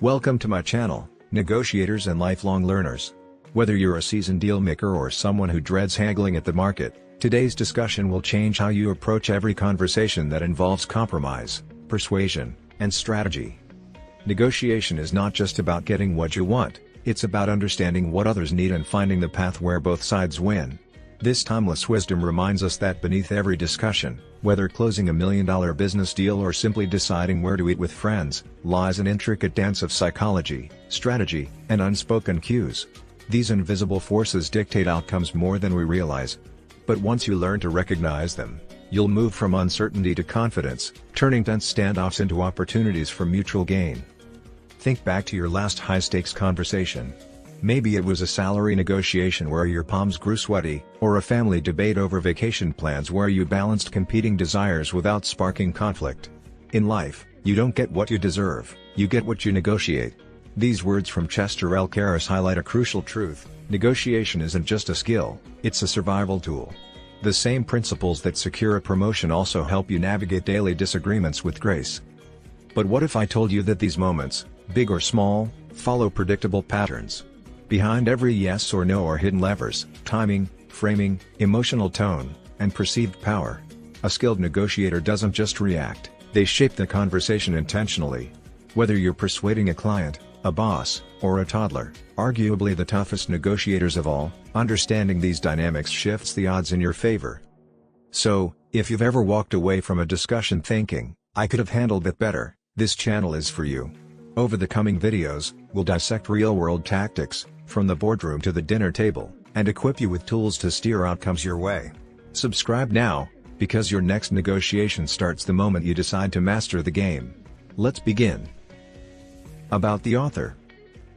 Welcome to my channel, Negotiators and Lifelong Learners. Whether you're a seasoned deal maker or someone who dreads haggling at the market, today's discussion will change how you approach every conversation that involves compromise, persuasion, and strategy. Negotiation is not just about getting what you want, it's about understanding what others need and finding the path where both sides win. This timeless wisdom reminds us that beneath every discussion, whether closing $1 million business deal or simply deciding where to eat with friends, lies an intricate dance of psychology, strategy, and unspoken cues. These invisible forces dictate outcomes more than we realize. But once you learn to recognize them, you'll move from uncertainty to confidence, turning tense standoffs into opportunities for mutual gain. Think back to your last high-stakes conversation. Maybe it was a salary negotiation where your palms grew sweaty, or a family debate over vacation plans where you balanced competing desires without sparking conflict. In life, you don't get what you deserve, you get what you negotiate. These words from 𝗡𝗲𝗴cie𝗁𝗂 highlight a crucial truth: negotiation isn't just a skill, it's a survival tool. The same principles that secure a promotion also help you navigate daily disagreements with grace. But what if I told you that these moments, big or small, follow predictable patterns? Behind every yes or no are hidden levers: timing, framing, emotional tone, and perceived power. A skilled negotiator doesn't just react, they shape the conversation intentionally. Whether you're persuading a client, a boss, or a toddler, arguably the toughest negotiators of all, understanding these dynamics shifts the odds in your favor. So, if you've ever walked away from a discussion thinking, "I could have handled it better," this channel is for you. Over the coming videos, we'll dissect real-world tactics, from the boardroom to the dinner table, and equip you with tools to steer outcomes your way. Subscribe now, because your next negotiation starts the moment you decide to master the game. Let's begin. About the author.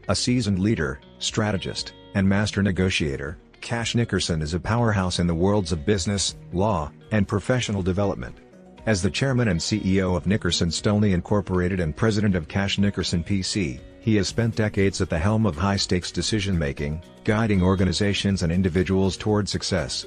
A seasoned leader, strategist, and master negotiator, Cash Nickerson is a powerhouse in the worlds of business, law, and professional development. As the chairman and CEO of Nickerson 𝗡𝗲𝗴cie Incorporated and president of Cash Nickerson plc, he has spent decades at the helm of high-stakes decision-making, guiding organizations and individuals toward success.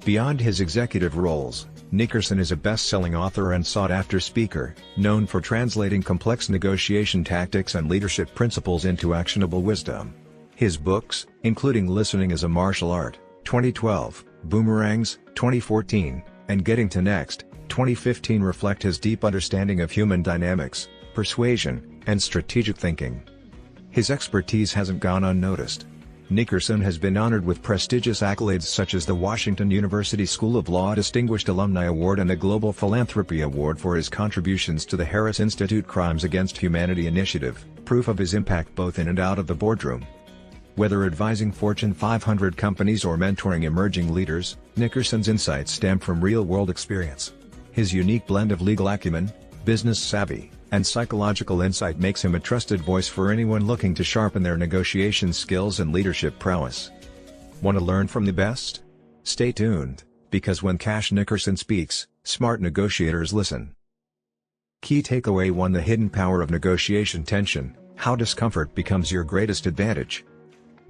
Beyond his executive roles, Nickerson is a best-selling author and sought-after speaker, known for translating complex negotiation tactics and leadership principles into actionable wisdom. His books, including Listening is a Martial Art, 2012, Boomerangs, 2014, and Getting to Next, 2015, reflect his deep understanding of human dynamics, persuasion, and strategic thinking. His expertise hasn't gone unnoticed. Nickerson has been honored with prestigious accolades such as the Washington University School of Law Distinguished Alumni Award and the Global Philanthropy Award for his contributions to the Harris Institute Crimes Against Humanity Initiative, proof of his impact both in and out of the boardroom. Whether advising Fortune 500 companies or mentoring emerging leaders, Nickerson's insights stem from real-world experience. His unique blend of legal acumen, business savvy, and psychological insight makes him a trusted voice for anyone looking to sharpen their negotiation skills and leadership prowess. Want to learn from the best? Stay tuned, because when Cash Nickerson speaks, smart negotiators listen. Key Takeaway 1: The hidden power of negotiation tension, how discomfort becomes your greatest advantage.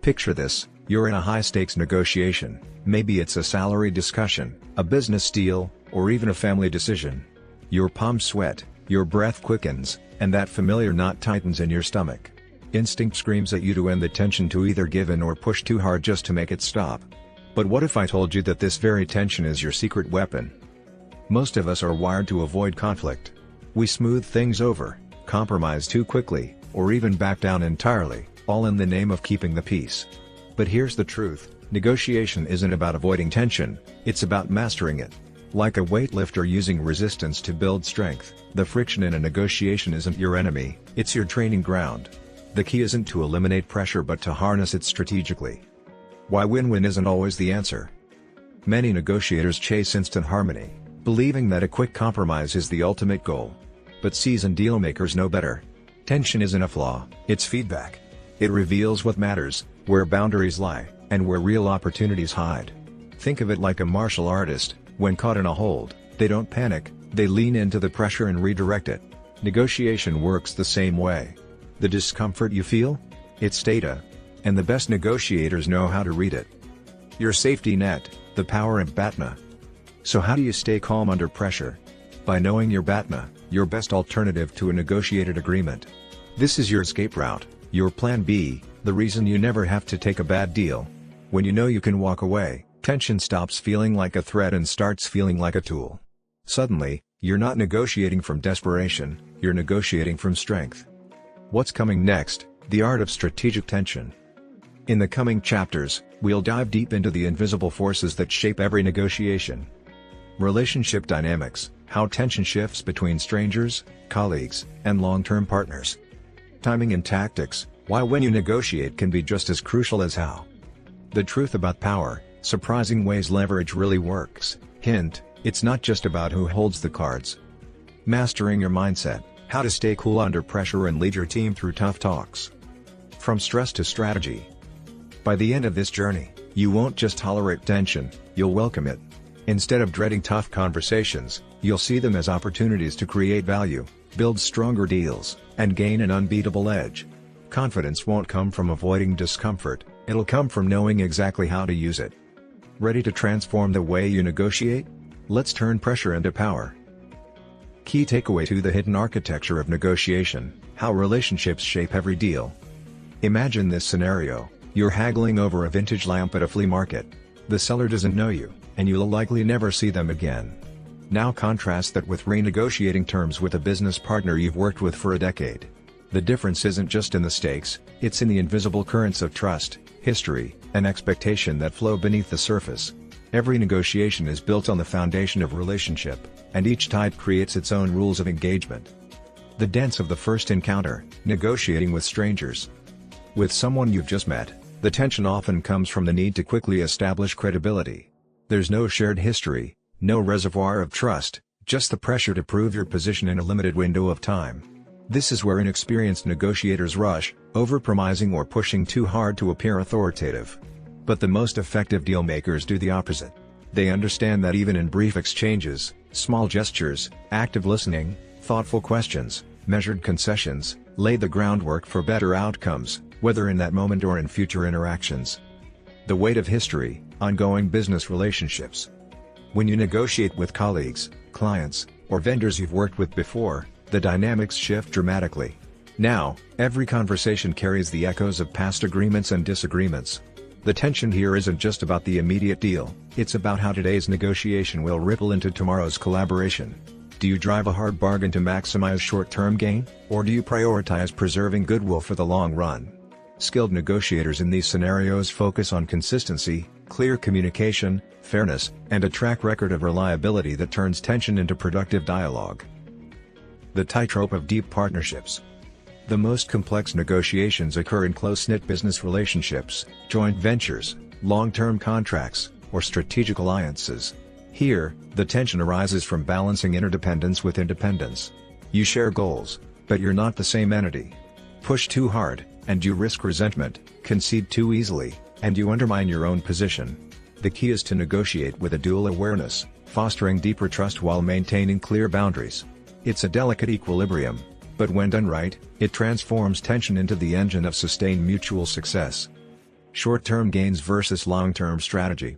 Picture this: you're in a high-stakes negotiation, maybe it's a salary discussion, a business deal, or even a family decision. Your palms sweat, your breath quickens, and that familiar knot tightens in your stomach. Instinct screams at you to end the tension, to either give in or push too hard just to make it stop. But what if I told you that this very tension is your secret weapon? Most of us are wired to avoid conflict. We smooth things over, compromise too quickly, or even back down entirely, all in the name of keeping the peace. But here's the truth: negotiation isn't about avoiding tension, it's about mastering it. Like a weightlifter using resistance to build strength, the friction in a negotiation isn't your enemy, it's your training ground. The key isn't to eliminate pressure but to harness it strategically. Why win-win isn't always the answer. Many negotiators chase instant harmony, believing that a quick compromise is the ultimate goal. But seasoned dealmakers know better. Tension isn't a flaw, it's feedback. It reveals what matters, where boundaries lie, and where real opportunities hide. Think of it like a martial artist. When caught in a hold, they don't panic, they lean into the pressure and redirect it. Negotiation works the same way. The discomfort you feel? It's data. And the best negotiators know how to read it. Your safety net, the power of BATNA. So how do you stay calm under pressure? By knowing your BATNA, your best alternative to a negotiated agreement. This is your escape route, your plan B, the reason you never have to take a bad deal. When you know you can walk away, tension stops feeling like a threat and starts feeling like a tool. Suddenly, you're not negotiating from desperation, you're negotiating from strength. What's coming next? The art of strategic tension. In the coming chapters, we'll dive deep into the invisible forces that shape every negotiation. Relationship dynamics, how tension shifts between strangers, colleagues, and long-term partners. Timing and tactics, why when you negotiate can be just as crucial as how. The truth about power, surprising ways leverage really works. Hint, it's not just about who holds the cards. Mastering your mindset, how to stay cool under pressure and lead your team through tough talks. From stress to strategy. By the end of this journey, you won't just tolerate tension, you'll welcome it. Instead of dreading tough conversations, you'll see them as opportunities to create value, build stronger deals, and gain an unbeatable edge. Confidence won't come from avoiding discomfort, it'll come from knowing exactly how to use it. Ready to transform the way you negotiate? Let's turn pressure into power. Key takeaway: to the hidden architecture of negotiation, how relationships shape every deal. Imagine this scenario: you're haggling over a vintage lamp at a flea market. The seller doesn't know you, and you'll likely never see them again. Now contrast that with renegotiating terms with a business partner you've worked with for a decade. The difference isn't just in the stakes, it's in the invisible currents of trust, history, and expectation that flow beneath the surface. Every negotiation is built on the foundation of relationship, and each type creates its own rules of engagement. The dance of the first encounter, negotiating with strangers. With someone you've just met, the tension often comes from the need to quickly establish credibility. There's no shared history, no reservoir of trust, just the pressure to prove your position in a limited window of time. This is where inexperienced negotiators rush, overpromising or pushing too hard to appear authoritative. But the most effective deal makers do the opposite. They understand that even in brief exchanges, small gestures, active listening, thoughtful questions, measured concessions, lay the groundwork for better outcomes, whether in that moment or in future interactions. The weight of history, ongoing business relationships. When you negotiate with colleagues, clients, or vendors you've worked with before, the dynamics shift dramatically. Now, every conversation carries the echoes of past agreements and disagreements. The tension here isn't just about the immediate deal, it's about how today's negotiation will ripple into tomorrow's collaboration. Do you drive a hard bargain to maximize short-term gain, or do you prioritize preserving goodwill for the long run? Skilled negotiators in these scenarios focus on consistency, clear communication, fairness, and a track record of reliability that turns tension into productive dialogue. The tightrope of deep partnerships. The most complex negotiations occur in close-knit business relationships, joint ventures, long-term contracts, or strategic alliances. Here, the tension arises from balancing interdependence with independence. You share goals, but you're not the same entity. Push too hard, and you risk resentment, concede too easily, and you undermine your own position. The key is to negotiate with a dual awareness, fostering deeper trust while maintaining clear boundaries. It's a delicate equilibrium, but when done right, it transforms tension into the engine of sustained mutual success. Short-term gains versus long-term strategy.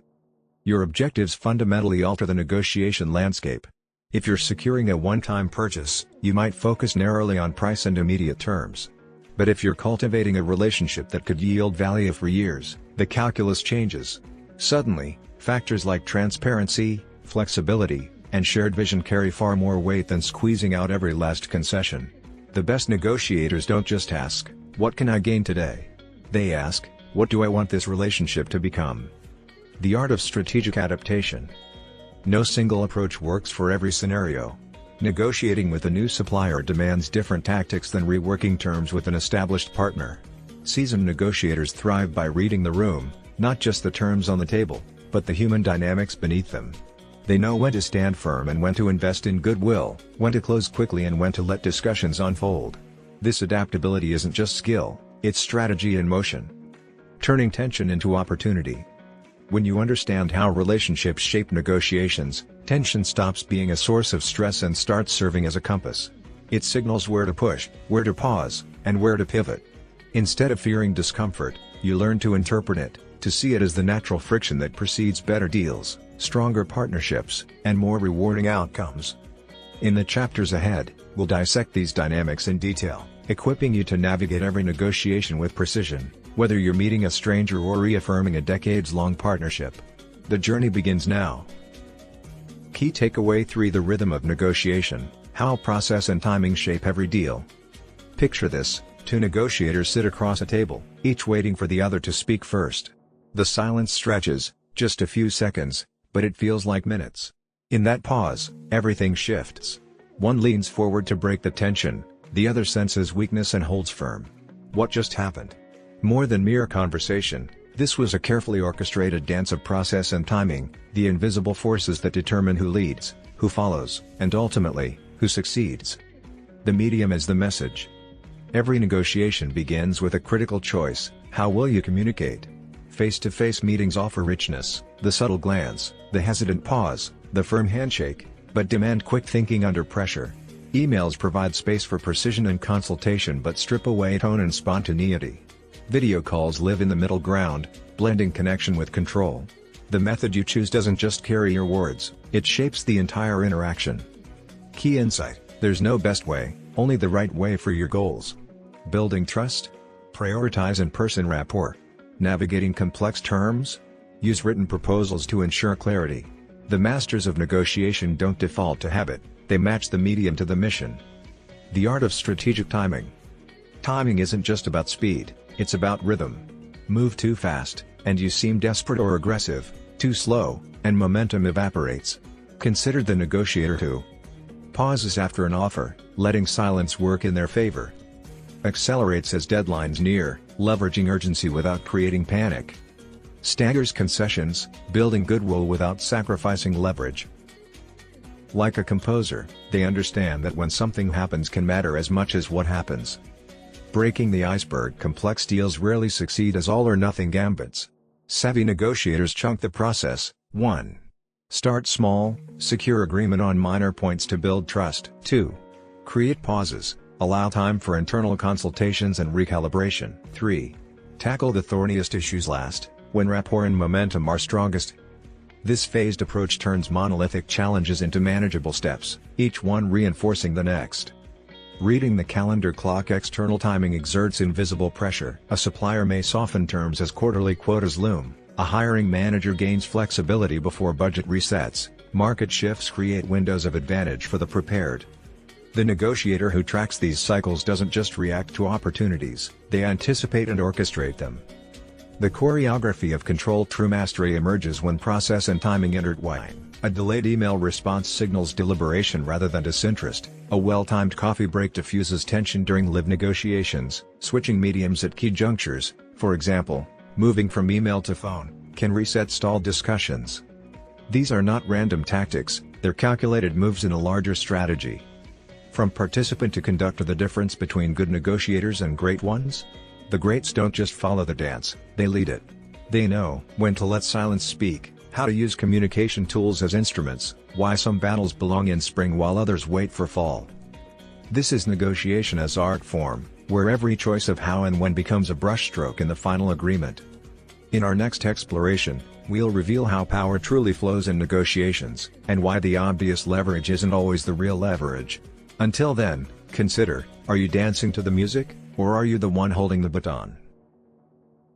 Your objectives fundamentally alter the negotiation landscape. If you're securing a one-time purchase, you might focus narrowly on price and immediate terms. But if you're cultivating a relationship that could yield value for years, the calculus changes. Suddenly, factors like transparency, flexibility, and shared vision carry far more weight than squeezing out every last concession. The best negotiators don't just ask, "What can I gain today?" They ask, "What do I want this relationship to become?" The art of strategic adaptation. No single approach works for every scenario. Negotiating with a new supplier demands different tactics than reworking terms with an established partner. Seasoned negotiators thrive by reading the room, not just the terms on the table, but the human dynamics beneath them. They know when to stand firm and when to invest in goodwill, when to close quickly and when to let discussions unfold. This adaptability isn't just skill, it's strategy in motion. Turning tension into opportunity. When you understand how relationships shape negotiations, tension stops being a source of stress and starts serving as a compass. It signals where to push, where to pause, and where to pivot. Instead of fearing discomfort, you learn to interpret it, to see it as the natural friction that precedes better deals, stronger partnerships, and more rewarding outcomes. In the chapters ahead, we'll dissect these dynamics in detail, equipping you to navigate every negotiation with precision, whether you're meeting a stranger or reaffirming a decades-long partnership. The journey begins now. Key takeaway 3: The rhythm of negotiation, how process and timing shape every deal. Picture this: two negotiators sit across a table, each waiting for the other to speak first. The silence stretches, just a few seconds, but it feels like minutes. In that pause, everything shifts. One leans forward to break the tension, the other senses weakness and holds firm. What just happened? More than mere conversation, this was a carefully orchestrated dance of process and timing, the invisible forces that determine who leads, who follows, and ultimately, who succeeds. The medium is the message. Every negotiation begins with a critical choice: how will you communicate? Face-to-face meetings offer richness, the subtle glance, the hesitant pause, the firm handshake, but demand quick thinking under pressure. Emails provide space for precision and consultation but strip away tone and spontaneity. Video calls live in the middle ground, blending connection with control. The method you choose doesn't just carry your words, it shapes the entire interaction. Key insight: there's no best way, only the right way for your goals. Building trust? Prioritize in-person rapport. Navigating complex terms? Use written proposals to ensure clarity. The masters of negotiation don't default to habit, they match the medium to the mission. The art of strategic timing. Timing isn't just about speed, it's about rhythm. Move too fast, and you seem desperate or aggressive; too slow, and momentum evaporates. Consider the negotiator who pauses after an offer, letting silence work in their favor. Accelerates as deadlines near, leveraging urgency without creating panic. Staggers concessions, building goodwill without sacrificing leverage. Like a composer, they understand that when something happens can matter as much as what happens. Breaking the iceberg: complex deals rarely succeed as all-or-nothing gambits. Savvy negotiators chunk the process. 1. Start small, secure agreement on minor points to build trust. 2. Create pauses, allow time for internal consultations and recalibration. 3. Tackle the thorniest issues last, when rapport and momentum are strongest. This phased approach turns monolithic challenges into manageable steps, each one reinforcing the next. Reading the calendar clock: external timing exerts invisible pressure. A supplier may soften terms as quarterly quotas loom, a hiring manager gains flexibility before budget resets, market shifts create windows of advantage for the prepared. The negotiator who tracks these cycles doesn't just react to opportunities, they anticipate and orchestrate them. The choreography of control: true mastery emerges when process and timing intertwine. A delayed email response signals deliberation rather than disinterest. A well-timed coffee break diffuses tension during live negotiations. Switching mediums at key junctures, for example, moving from email to phone, can reset stalled discussions. These are not random tactics, they're calculated moves in a larger strategy. From participant to conductor: the difference between good negotiators and great ones? The greats don't just follow the dance, they lead it. They know when to let silence speak, how to use communication tools as instruments, why some battles belong in spring while others wait for fall. This is negotiation as art form, where every choice of how and when becomes a brushstroke in the final agreement. In our next exploration, we'll reveal how power truly flows in negotiations, and why the obvious leverage isn't always the real leverage. Until then, consider: are you dancing to the music, or are you the one holding the baton?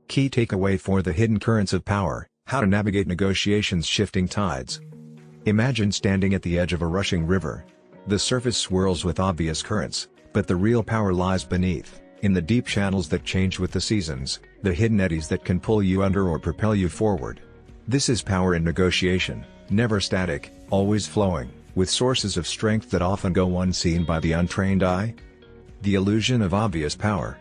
Key takeaway 4: The hidden currents of power, how to navigate negotiations' shifting tides. Imagine standing at the edge of a rushing river. The surface swirls with obvious currents, but the real power lies beneath, in the deep channels that change with the seasons, the hidden eddies that can pull you under or propel you forward. This is power in negotiation, never static, always flowing, with sources of strength that often go unseen by the untrained eye. The illusion of obvious power.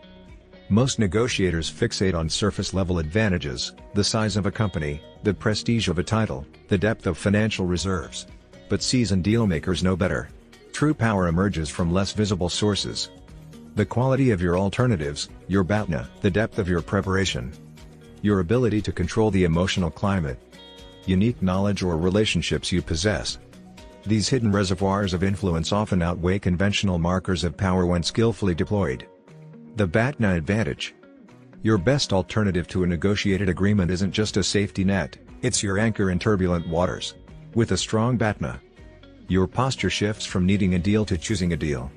Most negotiators fixate on surface-level advantages: the size of a company, the prestige of a title, the depth of financial reserves. But seasoned dealmakers know better. True power emerges from less visible sources. The quality of your alternatives, your BATNA, the depth of your preparation, your ability to control the emotional climate, unique knowledge or relationships you possess. These hidden reservoirs of influence often outweigh conventional markers of power when skillfully deployed. The BATNA advantage. Your best alternative to a negotiated agreement isn't just a safety net, it's your anchor in turbulent waters. With a strong BATNA, your posture shifts from needing a deal to choosing a deal.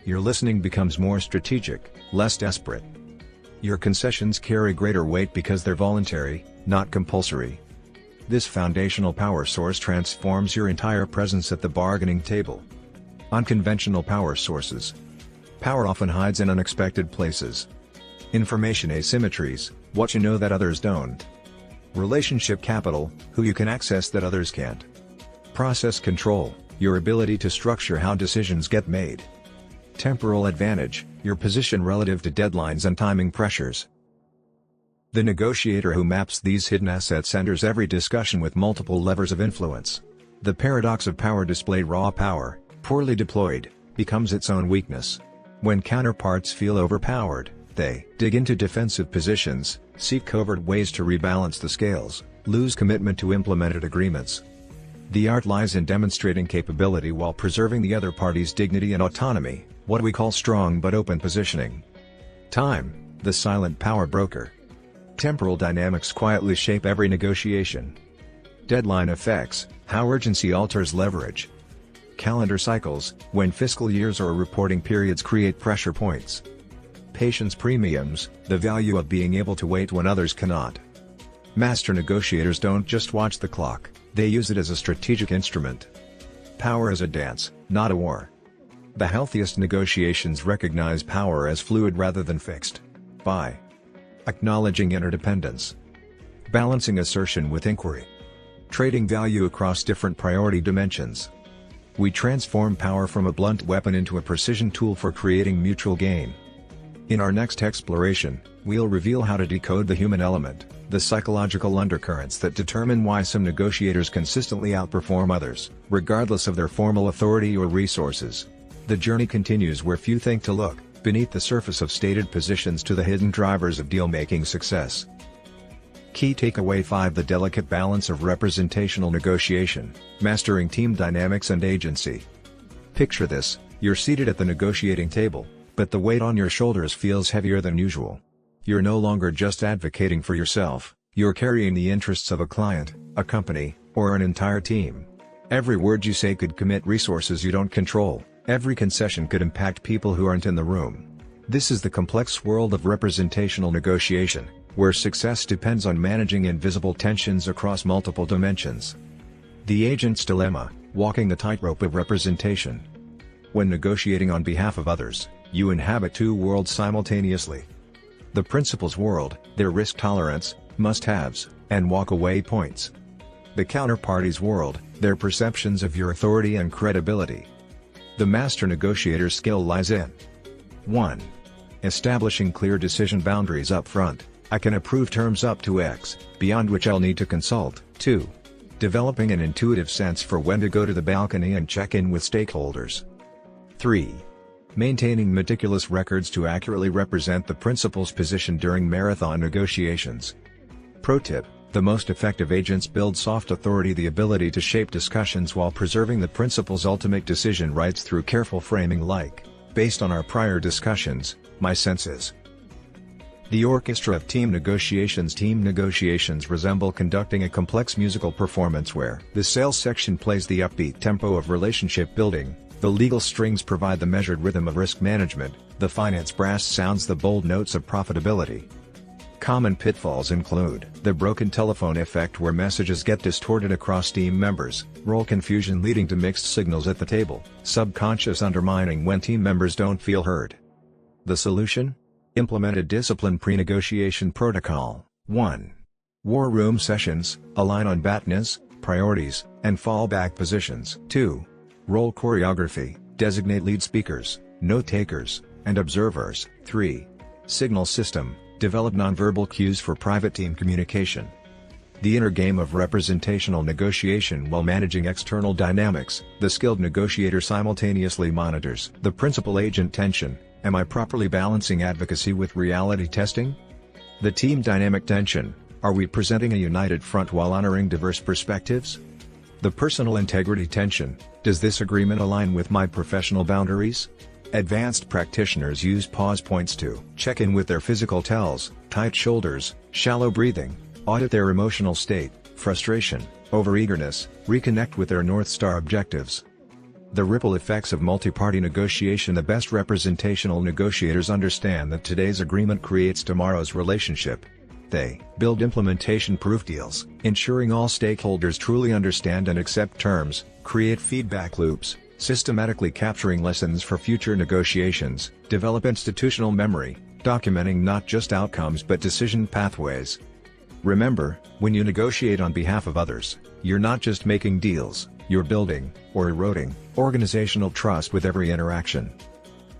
Your listening becomes more strategic, less desperate. Your concessions carry greater weight because they're voluntary, not compulsory. This foundational power source transforms your entire presence at the bargaining table. Unconventional power sources. Power often hides in unexpected places. Information asymmetries, what you know that others don't. Relationship capital, who you can access that others can't. Process control, your ability to structure how decisions get made. Temporal advantage, your position relative to deadlines and timing pressures. The negotiator who maps these hidden assets enters every discussion with multiple levers of influence. The paradox of power displayed, raw power, poorly deployed, becomes its own weakness. When counterparts feel overpowered, they dig into defensive positions, seek covert ways to rebalance the scales, lose commitment to implemented agreements. The art lies in demonstrating capability while preserving the other party's dignity and autonomy, what we call strong but open positioning. Time, the silent power broker. Temporal dynamics quietly shape every negotiation. Deadline effects, how urgency alters leverage. Calendar cycles, when fiscal years or reporting periods create pressure points. Patience premiums, the value of being able to wait when others cannot. Master negotiators don't just watch the clock, they use it as a strategic instrument. Power is a dance, not a war. The healthiest negotiations recognize power as fluid rather than fixed. By acknowledging interdependence. Balancing assertion with inquiry. Trading value across different priority dimensions. We transform power from a blunt weapon into a precision tool for creating mutual gain. In our next exploration, we'll reveal how to decode the human element, the psychological undercurrents that determine why some negotiators consistently outperform others, regardless of their formal authority or resources. The journey continues where few think to look, beneath the surface of stated positions to the hidden drivers of deal-making success. Key takeaway 5: The delicate balance of representational negotiation, mastering team dynamics and agency. Picture this, you're seated at the negotiating table, but the weight on your shoulders feels heavier than usual. You're no longer just advocating for yourself, you're carrying the interests of a client, a company, or an entire team. Every word you say could commit resources you don't control, every concession could impact people who aren't in the room. This is the complex world of representational negotiation, where success depends on managing invisible tensions across multiple dimensions. The agent's dilemma, walking the tightrope of representation. When negotiating on behalf of others, you inhabit two worlds simultaneously. The principal's world, their risk tolerance, must-haves, and walk-away points. The counterparty's world, their perceptions of your authority and credibility. The master negotiator's skill lies in 1. Establishing clear decision boundaries up front. I can approve terms up to X, beyond which I'll need to consult. 2. Developing an intuitive sense for when to go to the balcony and check in with stakeholders. 3. Maintaining meticulous records to accurately represent the principal's position during marathon negotiations. Pro tip: the most effective agents build soft authority, the ability to shape discussions while preserving the principal's ultimate decision rights through careful framing. Based on our prior discussions, my sense is the orchestra of team negotiations. Team negotiations resemble conducting a complex musical performance where the sales section plays the upbeat tempo of relationship building, the legal strings provide the measured rhythm of risk management, the finance brass sounds the bold notes of profitability. Common pitfalls include the broken telephone effect, where messages get distorted across team members, role confusion leading to mixed signals at the table, subconscious undermining when team members don't feel heard. The solution? Implement a disciplined pre-negotiation protocol. 1. War room sessions, align on BATNAs, priorities, and fallback positions. 2. Role choreography, designate lead speakers, note-takers, and observers. 3. Signal system, develop nonverbal cues for private team communication. The inner game of representational negotiation. While managing external dynamics, the skilled negotiator simultaneously monitors the principal-agent tension. Am I properly balancing advocacy with reality testing? The team dynamic tension, are we presenting a united front while honoring diverse perspectives? The personal integrity tension, does this agreement align with my professional boundaries? Advanced practitioners use pause points to check in with their physical tells, tight shoulders, shallow breathing, audit their emotional state, frustration, overeagerness, reconnect with their North Star objectives. The ripple effects of multi-party negotiation. The best representational negotiators understand that today's agreement creates tomorrow's relationship. They build implementation-proof deals, ensuring all stakeholders truly understand and accept terms, create feedback loops, systematically capturing lessons for future negotiations, develop institutional memory, documenting not just outcomes but decision pathways. Remember, when you negotiate on behalf of others, you're not just making deals, you're building, or eroding, organizational trust with every interaction.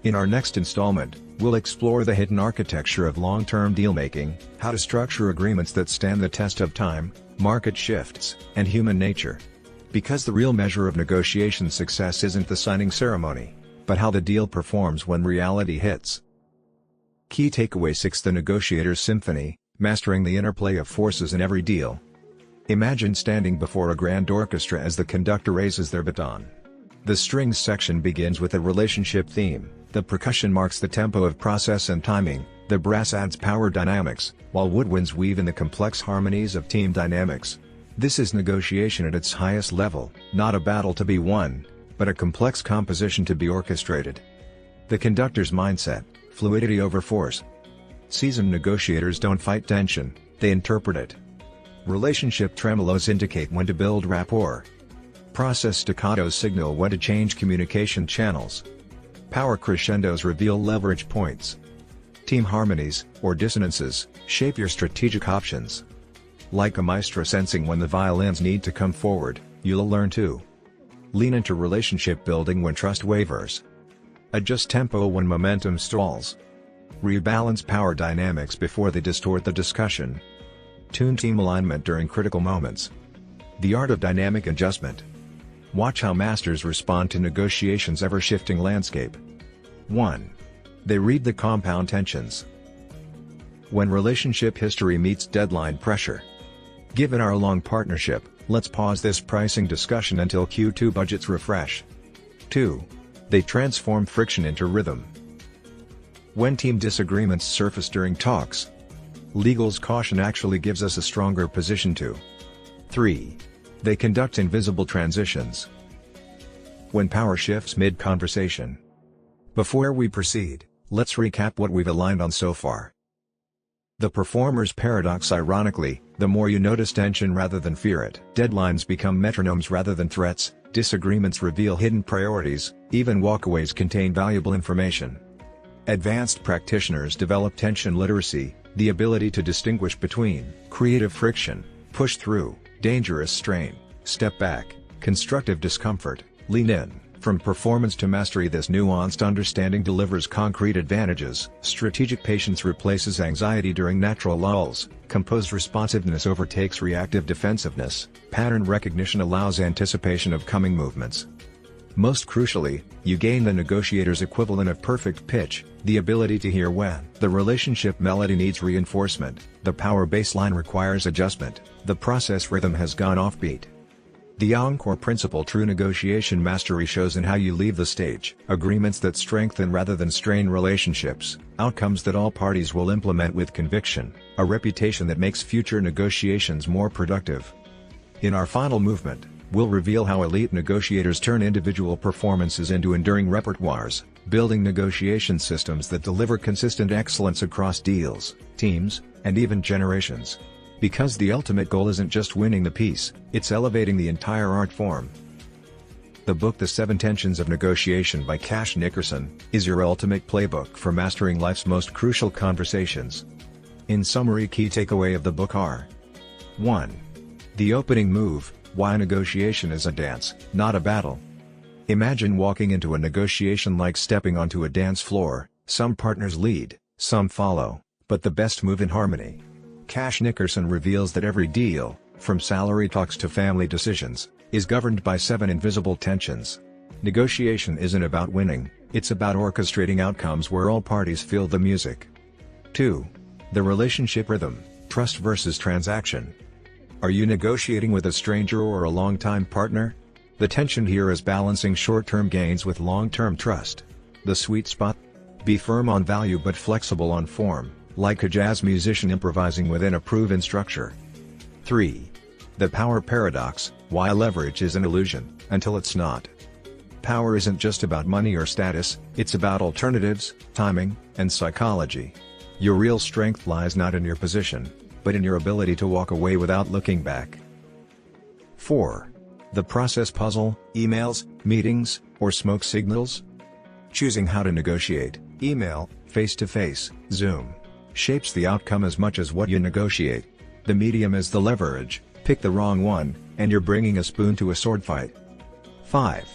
In our next installment, we'll explore the hidden architecture of long-term deal-making, how to structure agreements that stand the test of time, market shifts, and human nature. Because the real measure of negotiation success isn't the signing ceremony, but how the deal performs when reality hits. Key takeaway 6: The Negotiator's Symphony, mastering the interplay of forces in every deal. Imagine standing before a grand orchestra as the conductor raises their baton. The strings section begins with a relationship theme, the percussion marks the tempo of process and timing, the brass adds power dynamics, while woodwinds weave in the complex harmonies of team dynamics. This is negotiation at its highest level, not a battle to be won, but a complex composition to be orchestrated. The conductor's mindset, fluidity over force. Seasoned negotiators don't fight tension, they interpret it. Relationship tremolos indicate when to build rapport. Process staccatos signal when to change communication channels. Power crescendos reveal leverage points. Team harmonies, or dissonances, shape your strategic options. Like a maestro sensing when the violins need to come forward, you'll learn to lean into relationship building when trust wavers. Adjust tempo when momentum stalls. Rebalance power dynamics before they distort the discussion. Tune team alignment during critical moments. The art of dynamic adjustment. Watch how masters respond to negotiations' ever-shifting landscape. 1. They read the compound tensions. When relationship history meets deadline pressure. Given our long partnership, let's pause this pricing discussion until Q2 budgets refresh. 2. They transform friction into rhythm. When team disagreements surface during talks, legal's caution actually gives us a stronger position to. 3. They conduct invisible transitions. When power shifts mid-conversation. Before we proceed, let's recap what we've aligned on so far. The performer's paradox. Ironically, the more you notice tension rather than fear it, deadlines become metronomes rather than threats, disagreements reveal hidden priorities, even walkaways contain valuable information. Advanced practitioners develop tension literacy, the ability to distinguish between creative friction, push through, dangerous strain, step back, constructive discomfort, lean in. From performance to mastery, this nuanced understanding delivers concrete advantages. Strategic patience replaces anxiety during natural lulls, composed responsiveness overtakes reactive defensiveness, pattern recognition allows anticipation of coming movements. Most crucially, you gain the negotiator's equivalent of perfect pitch, the ability to hear when the relationship melody needs reinforcement, the power baseline requires adjustment, the process rhythm has gone offbeat. The encore principle. True negotiation mastery shows in how you leave the stage. Agreements that strengthen rather than strain relationships, outcomes that all parties will implement with conviction, a reputation that makes future negotiations more productive. In our final movement, we'll reveal how elite negotiators turn individual performances into enduring repertoires, building negotiation systems that deliver consistent excellence across deals, teams, and even generations. Because the ultimate goal isn't just winning the piece, it's elevating the entire art form. The book The 7 Tensions of Negotiation by Cash Nickerson is your ultimate playbook for mastering life's most crucial conversations. In summary, key takeaway of the book are: 1. The opening move, why negotiation is a dance, not a battle. Imagine walking into a negotiation like stepping onto a dance floor. Some partners lead, some follow, but the best move in harmony. Cash Nickerson reveals that every deal, from salary talks to family decisions, is governed by 7 invisible tensions. Negotiation isn't about winning, it's about orchestrating outcomes where all parties feel the music. 2. The relationship rhythm, trust versus transaction. Are you negotiating with a stranger or a long-time partner? The tension here is balancing short-term gains with long-term trust. The sweet spot? Be firm on value but flexible on form, like a jazz musician improvising within a proven structure. 3. The power paradox, why leverage is an illusion, until it's not. Power isn't just about money or status, it's about alternatives, timing, and psychology. Your real strength lies not in your position, but in your ability to walk away without looking back. 4. The process puzzle: emails, meetings, or smoke signals? Choosing how to negotiate, email, face-to-face, Zoom, shapes the outcome as much as what you negotiate. The medium is the leverage. Pick the wrong one, and you're bringing a spoon to a sword fight. 5.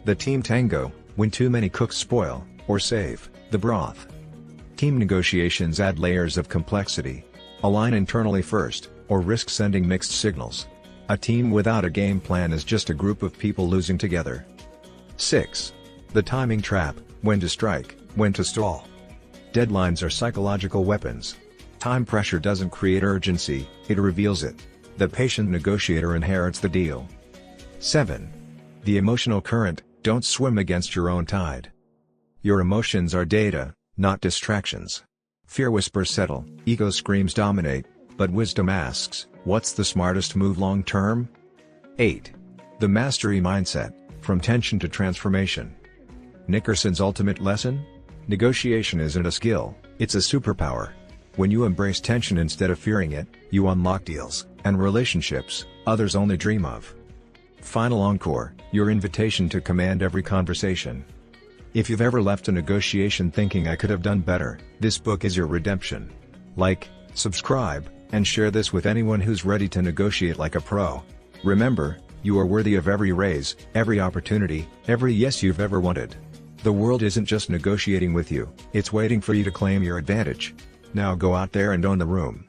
The team tango: when too many cooks spoil, or save, the broth. Team negotiations add layers of complexity. Align internally first, or risk sending mixed signals. A team without a game plan is just a group of people losing together. 6. The timing trap: when to strike, when to stall. Deadlines are psychological weapons. Time pressure doesn't create urgency, it reveals it. The patient negotiator inherits the deal. 7. The emotional current: don't swim against your own tide. Your emotions are data, not distractions. Fear whispers settle, ego screams dominate, but wisdom asks, what's the smartest move long term? 8. The mastery mindset: from tension to transformation. Nickerson's ultimate lesson? Negotiation isn't a skill, it's a superpower. When you embrace tension instead of fearing it, you unlock deals and relationships others only dream of. Final encore: your invitation to command every conversation. If you've ever left a negotiation thinking I could have done better, this book is your redemption. Like, subscribe, and share this with anyone who's ready to negotiate like a pro. Remember, you are worthy of every raise, every opportunity, every yes you've ever wanted. The world isn't just negotiating with you, it's waiting for you to claim your advantage. Now go out there and own the room.